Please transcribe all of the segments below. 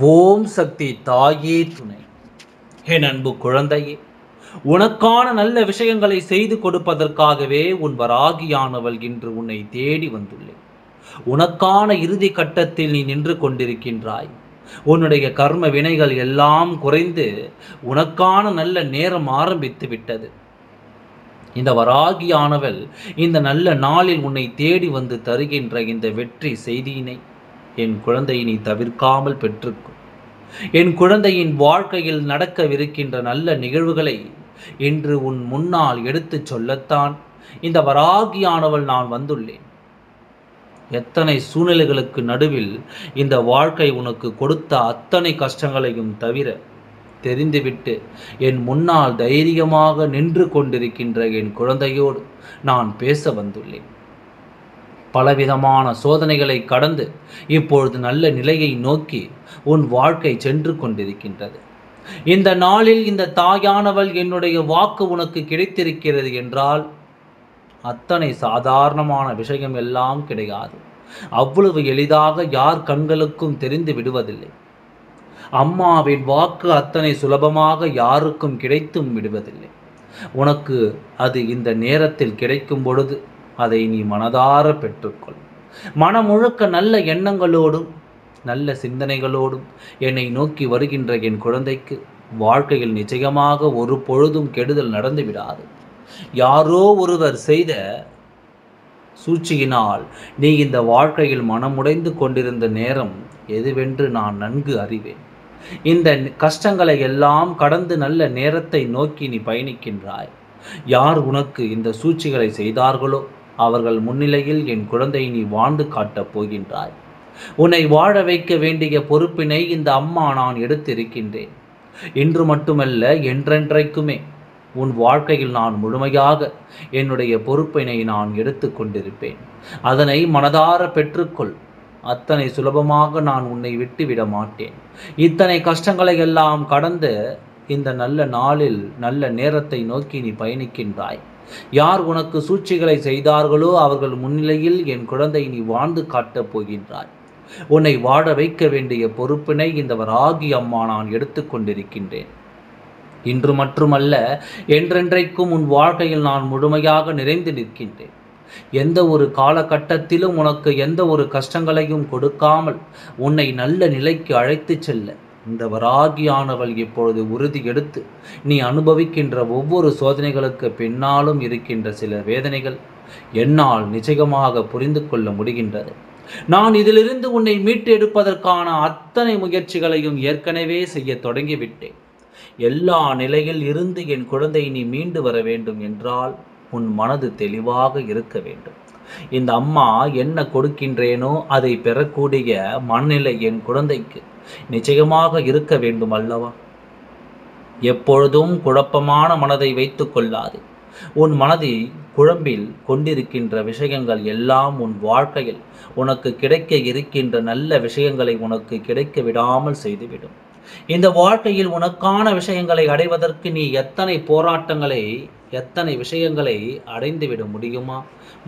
ஓம் சக்தி தாயே துணை. என் அன்பு குழந்தையே, உனக்கான நல்ல விஷயங்களை செய்து கொடுப்பதற்காகவே உன் வராகியானவள் இன்று உன்னை தேடி வந்துள்ளேன். உனக்கான இறுதி கட்டத்தில் நீ நின்று கொண்டிருக்கின்றாய். உன்னுடைய கர்ம வினைகள் எல்லாம் குறைந்து உனக்கான நல்ல நேரம் ஆரம்பித்து விட்டது. இந்த வராகியானவள் இந்த நல்ல நாளில் உன்னை தேடி வந்து தருகின்ற இந்த வெற்றி செய்தியினை என் குழந்தை நீ தவிர்க்காமல் பெற்றுக்கொள். என் குழந்தையின் வாழ்க்கையில் நடக்கவிருக்கின்ற நல்ல நிகழ்வுகளை இன்று உன் முன்னால் எடுத்துச் சொல்லத்தான் இந்த வராகியானவள் நான் வந்துள்ளேன். எத்தனை சூழ்நிலைகளுக்கு நடுவில் இந்த வாழ்க்கை உனக்கு கொடுத்த அத்தனை கஷ்டங்களையும் தவிர தெரிந்துவிட்டு என் முன்னால் தைரியமாக நின்று கொண்டிருக்கின்ற என் குழந்தையோடு நான் பேச வந்துள்ளேன். பலவிதமான சோதனைகளை கடந்து இப்பொழுது நல்ல நிலையை நோக்கி உன் வாழ்க்கை சென்று கொண்டிருக்கின்றது. இந்த நாளில் இந்த தாயானவள் என்னுடைய வாக்கு உனக்கு கிடைத்திருக்கிறது என்றால் அத்தனை சாதாரணமான விஷயம் எல்லாம் கிடையாது. அவ்வளவு எளிதாக யார் கண்களுக்கும் தெரிந்து விடுவதில்லை. அம்மாவின் வாக்கு அத்தனை சுலபமாக யாருக்கும் கிடைத்தும் விடுவதில்லை. உனக்கு அது இந்த நேரத்தில் கிடைக்கும் பொழுது அதை நீ மனதார பெற்றுக்கொள். மனம் முழுக்க நல்ல எண்ணங்களோடும் நல்ல சிந்தனைகளோடும் என்னை நோக்கி வருகின்ற என் குழந்தைக்கு வாழ்க்கையில் நிச்சயமாக ஒரு பொழுதும் கெடுதல் நடந்து விடாது. யாரோ ஒருவர் செய்த சூழ்ச்சியினால் நீ இந்த வாழ்க்கையில் மனமுடைந்து கொண்டிருந்த நேரம் எதுவென்று நான் நன்கு அறிவேன். இந்த கஷ்டங்களை எல்லாம் கடந்து நல்ல நேரத்தை நோக்கி நீ பயணிக்கின்றாய். யார் உனக்கு இந்த சூழ்ச்சிகளை செய்தார்களோ அவர்கள் முன்னிலையில் என் குழந்தை நீ வாழ்ந்து காட்டப் போகின்றாய். உன்னை வாழ வைக்க வேண்டிய பொறுப்பினை இந்த அம்மா நான் எடுத்திருக்கின்றேன். இன்று மட்டுமல்ல, என்றென்றைக்குமே உன் வாழ்க்கையில் நான் முழுமையாக என்னுடைய பொறுப்பினை நான் எடுத்து கொண்டிருப்பேன். அதனை மனதார பெற்றுக்கொள். அத்தனை சுலபமாக நான் உன்னை விட்டுவிட மாட்டேன். இத்தனை கஷ்டங்களை எல்லாம் கடந்து இந்த நல்ல நாளில் நல்ல நேரத்தை நோக்கி நீ பயணிக்கின்றாய். யார் உனக்கு சூழ்ச்சிகளை செய்தார்களோ அவர்கள் முன்னிலையில் என் குழந்தை நீ வாழ்ந்து காட்டப் போகின்றாய். உன்னை வாழ வைக்க வேண்டிய பொறுப்பினை இந்த வராகி அம்மா நான் எடுத்துக்கொண்டிருக்கின்றேன். இன்று மட்டுமல்ல, என்றென்றைக்கும் உன் வாழ்க்கையில் நான் முழுமையாக நிறைந்து நிற்கின்றேன். எந்த ஒரு காலகட்டத்திலும் உனக்கு எந்த ஒரு கஷ்டங்களையும் கொடுக்காமல் உன்னை நல்ல நிலைக்கு அழைத்து செல்ல இந்த வராகியானவள் இப்பொழுது உறுதி எடுத்து நீ அனுபவிக்கின்ற ஒவ்வொரு சோதனைகளுக்கு பின்னாலும் இருக்கின்ற சில வேதனைகள் என்னால் நிச்சயமாக புரிந்து கொள்ள முடிகின்றது. நான் இதிலிருந்து உன்னை மீட்டு எடுப்பதற்கான அத்தனை முயற்சிகளையும் ஏற்கனவே செய்ய தொடங்கிவிட்டேன். எல்லா நிலையில் இருந்து என் குழந்தை நீ மீண்டு வர வேண்டும் என்றால் உன் மனது தெளிவாக இருக்க வேண்டும். இந்த அம்மா என்ன கொடுக்கின்றேனோ அதை பெறக்கூடிய மனநிலை என் குழந்தைக்கு நிச்சயமாக இருக்க வேண்டும் அல்லவா? எப்பொழுதும் குழப்பமான மனதை வைத்து கொள்ளாது. உன் மனதை குழம்பில் கொண்டிருக்கின்ற விஷயங்கள் எல்லாம் உன் வாழ்க்கையில் உனக்கு கிடைக்க இருக்கின்ற நல்ல விஷயங்களை உனக்கு கிடைக்க விடாமல் செய்துவிடும். இந்த வாழ்க்கையில் உனக்கான விஷயங்களை அடைவதற்கு நீ எத்தனை போராட்டங்களை எத்தனை விஷயங்களை அடைந்துவிட முடியுமா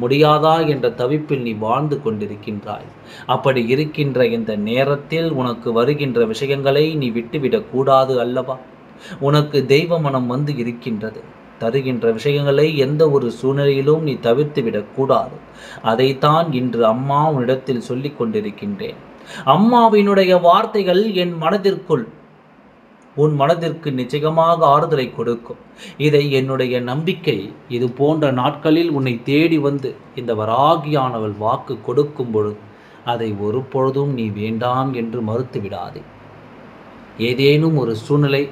முடியாதா என்ற தவிப்பில் நீ வாழ்ந்து கொண்டிருக்கின்றாய். அப்படி இருக்கின்ற இந்த நேரத்தில் உனக்கு வருகின்ற விஷயங்களை நீ விட்டுவிடக் கூடாது அல்லவா? உனக்கு தெய்வ மனம் வந்து இருக்கின்றது. தருகின்ற விஷயங்களை எந்த ஒரு சூழ்நிலையிலும் நீ தவிர்த்து விடக்கூடாது. அதைத்தான் இன்று அம்மா உன்னிடத்தில் சொல்லிக் கொண்டிருக்கின்றேன். அம்மாவினுடைய வார்த்தைகள் என் மனதிற்குள் உன் மனதிற்கு நிச்சயமாக ஆறுதலை கொடுக்கும். இதை என்னுடைய நம்பிக்கை. இது போன்ற நாட்களில் உன்னை தேடி வந்து இந்த வராகியானவள் வாக்கு கொடுக்கும் பொழுது அதை ஒரு பொழுதும் நீ வேண்டாம் என்று மறுத்து விடாதே. ஏதேனும் ஒரு சூழ்நிலை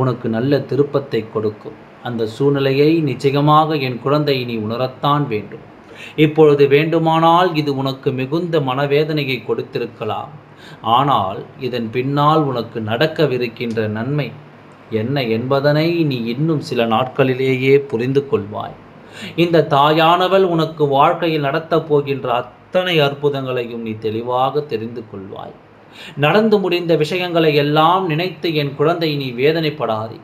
உனக்கு நல்ல திருப்பத்தை கொடுக்கும். அந்த சூழ்நிலையை நிச்சயமாக என் குழந்தை நீ உணரத்தான் வேண்டும். இப்பொழுது வேண்டுமானால் இது உனக்கு மிகுந்த மனவேதனையை கொடுத்திருக்கலாம். ஆனால் இதன் பின்னால் உனக்கு நடக்கவிருக்கின்ற நன்மை என்ன என்பதனை நீ இன்னும் சில நாட்களிலேயே புரிந்து கொள்வாய். இந்த தாயானவள் உனக்கு வாழ்க்கையில் நடத்தப் போகின்ற அத்தனை அற்புதங்களையும் நீ தெளிவாக தெரிந்து கொள்வாய். நடந்து முடிந்த விஷயங்களை எல்லாம் நினைத்து என் குழந்தை நீ வேதனைப்படாதே.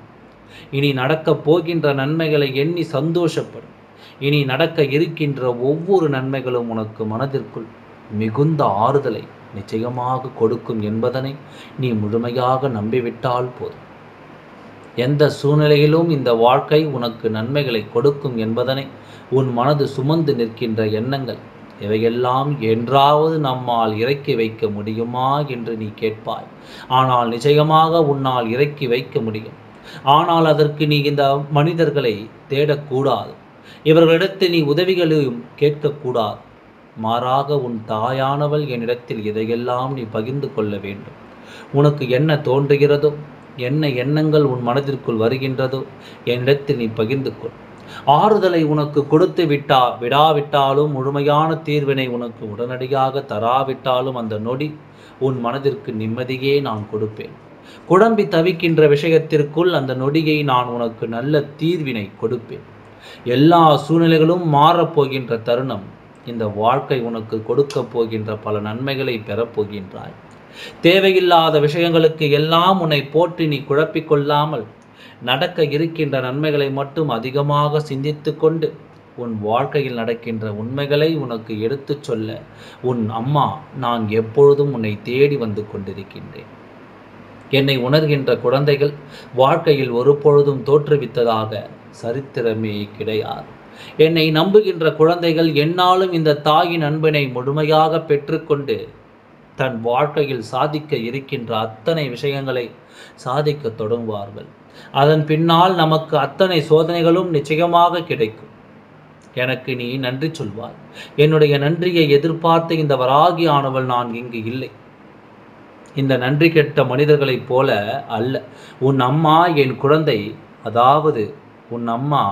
இனி நடக்கப் போகின்ற நன்மைகளை எண்ணி சந்தோஷப்படும். இனி நடக்க இருக்கின்ற ஒவ்வொரு நன்மைகளும் உனக்கு மனதிற்குள் மிகுந்த ஆறுதலை நிச்சயமாக கொடுக்கும் என்பதனை நீ முழுமையாக நம்பிவிட்டால் போதும். எந்த சூழ்நிலையிலும் இந்த வாழ்க்கை உனக்கு நன்மைகளை கொடுக்கும் என்பதனை உன் மனது சுமந்து நிற்கின்ற எண்ணங்கள் இவையெல்லாம் என்றாவது நம்மால் இறக்கி வைக்க முடியுமா என்று நீ கேட்பாய். ஆனால் நிச்சயமாக உன்னால் இறக்கி வைக்க முடியும். ஆனால் அதற்கு நீ இந்த மனிதர்களை தேடக்கூடாது. இவர்களிடத்தில் நீ உதவிகளையும் கேட்கக்கூடாது. மாறாக உன் தாயானவள் என்னிடத்தில் இதையெல்லாம் நீ பகிர்ந்து கொள்ள வேண்டும். உனக்கு என்ன தோன்றுகிறதோ, என்ன எண்ணங்கள் உன் மனதிற்குள் வருகின்றதோ என்னிடத்தில் நீ பகிர்ந்து கொள். ஆறுதலை உனக்கு கொடுத்து விடாவிட்டாலும், முழுமையான தீர்வினை உனக்கு உடனடியாக தராவிட்டாலும் அந்த நொடி உன் மனதிற்கு நிம்மதியே நான் கொடுப்பேன். குழம்பி தவிக்கின்ற விஷயத்திற்குள் அந்த நொடியை நான் உனக்கு நல்ல தீர்வினை கொடுப்பேன். எல்லா சூழ்நிலைகளும் மாறப்போகின்ற தருணம். இந்த வாழ்க்கை உனக்கு கொடுக்க போகின்ற பல நன்மைகளை பெறப்போகின்றாய். தேவையில்லாத விஷயங்களுக்கு எல்லாம் உன்னை போற்றி நீ குழப்பிக்கொள்ளாமல் நடக்க இருக்கின்ற நன்மைகளை மட்டும் அதிகமாக சிந்தித்து கொண்டு உன் வாழ்க்கையில் நடக்கின்ற உண்மைகளை உனக்கு எடுத்துச் சொல்ல உன் அம்மா நான் எப்பொழுதும் உன்னை தேடி வந்து கொண்டிருக்கின்றேன். என்னை உணர்கின்ற குழந்தைகள் வாழ்க்கையில் ஒருபொழுதும் தோற்றுவித்ததாக சரித்திரமே கிடையாது. என்னை நம்புகின்ற குழந்தைகள் என்னாலும் இந்த தாயின் அன்பினை முழுமையாக பெற்றுக்கொண்டு தன் வாழ்க்கையில் சாதிக்க இருக்கின்ற அத்தனை விஷயங்களை சாதிக்க தொடங்குவார்கள். அதன் பின்னால் நமக்கு அத்தனை சோதனைகளும் நிச்சயமாக கிடைக்கும். எனக்கு நீ நன்றி சொல்வாய். என்னுடைய நன்றியை எதிர்பார்த்து இந்த வராகி ஆனவள் நான் இங்கு இல்லை. இந்த நன்றி கெட்ட மனிதர்களைப் போல அல்ல. உன் அம்மா என் குழந்தை, அதாவது உன் அம்மா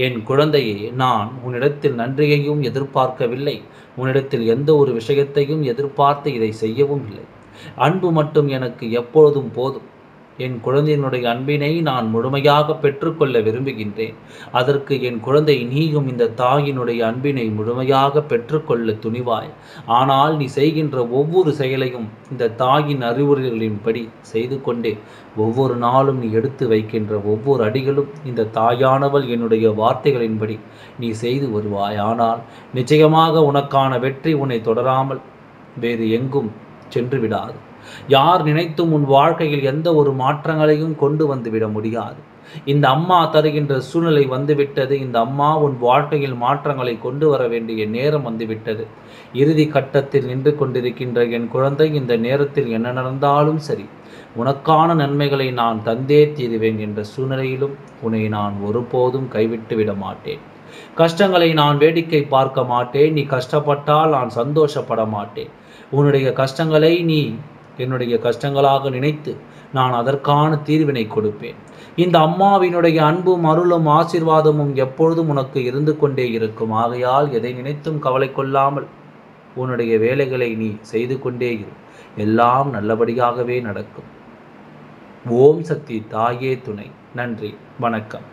என் குழந்தையே, நான் உன்னிடத்தில் நன்றியையும் எதிர்பார்க்கவில்லை. உன்னிடத்தில் எந்த ஒரு விஷயத்தையும் எதிர்பார்த்து இதை செய்யவும் இல்லை. அன்பு மட்டும் எனக்கு எப்பொழுதும் போதும். என் குழந்தையினுடைய அன்பினை நான் முழுமையாக பெற்றுக்கொள்ள விரும்புகின்றேன். அதற்கு என் குழந்தை நீயும் இந்த தாயினுடைய அன்பினை முழுமையாக பெற்றுக்கொள்ள துணிவாய். ஆனால் நீ செய்கின்ற ஒவ்வொரு செயலையும் இந்த தாயின் அறிவுரைகளின்படி செய்து கொண்டே ஒவ்வொரு நாளும் நீ எடுத்து வைக்கின்ற ஒவ்வொரு அடிகளும் இந்த தாயானவள் என்னுடைய வார்த்தைகளின்படி நீ செய்து வருவாய். ஆனால் நிச்சயமாக உனக்கான வெற்றி உன்னை தொடராமல் வேறு எங்கும் சென்று விடாது. யார் நினைத்தும் உன் வாழ்க்கையில் எந்த ஒரு மாற்றங்களையும் கொண்டு வந்து விட முடியாது. இந்த அம்மா தருகின்ற சூழ்நிலை வந்துவிட்டது. இந்த அம்மா உன் வாழ்க்கையில் மாற்றங்களை கொண்டு வர வேண்டிய நேரம் வந்துவிட்டது. இறுதி கட்டத்தில் நின்று கொண்டிருக்கின்ற என் குழந்தை, இந்த நேரத்தில் என்ன நடந்தாலும் சரி, உனக்கான நன்மைகளை நான் தந்தே தீருவேன் என்ற சூழ்நிலையிலும் உன்னை நான் ஒருபோதும் கைவிட்டு விட மாட்டேன். கஷ்டங்களை நான் வேடிக்கை பார்க்க மாட்டேன். நீ கஷ்டப்பட்டால் நான் சந்தோஷப்பட மாட்டேன். உன்னுடைய கஷ்டங்களை நீ என்னுடைய கஷ்டங்களாக நினைத்து நான் அதற்கான தீர்வினை கொடுப்பேன். இந்த அம்மாவினுடைய அன்பும் அருளும் ஆசீர்வாதமும் எப்பொழுதும் உனக்கு இருந்து கொண்டே இருக்கும். ஆகையால் எதை நினைத்தும் கவலை கொள்ளாமல் உன்னுடைய வேலைகளை நீ செய்து கொண்டே இரு. எல்லாம் நல்லபடியாகவே நடக்கும். ஓம் சக்தி தாயே துணை. நன்றி, வணக்கம்.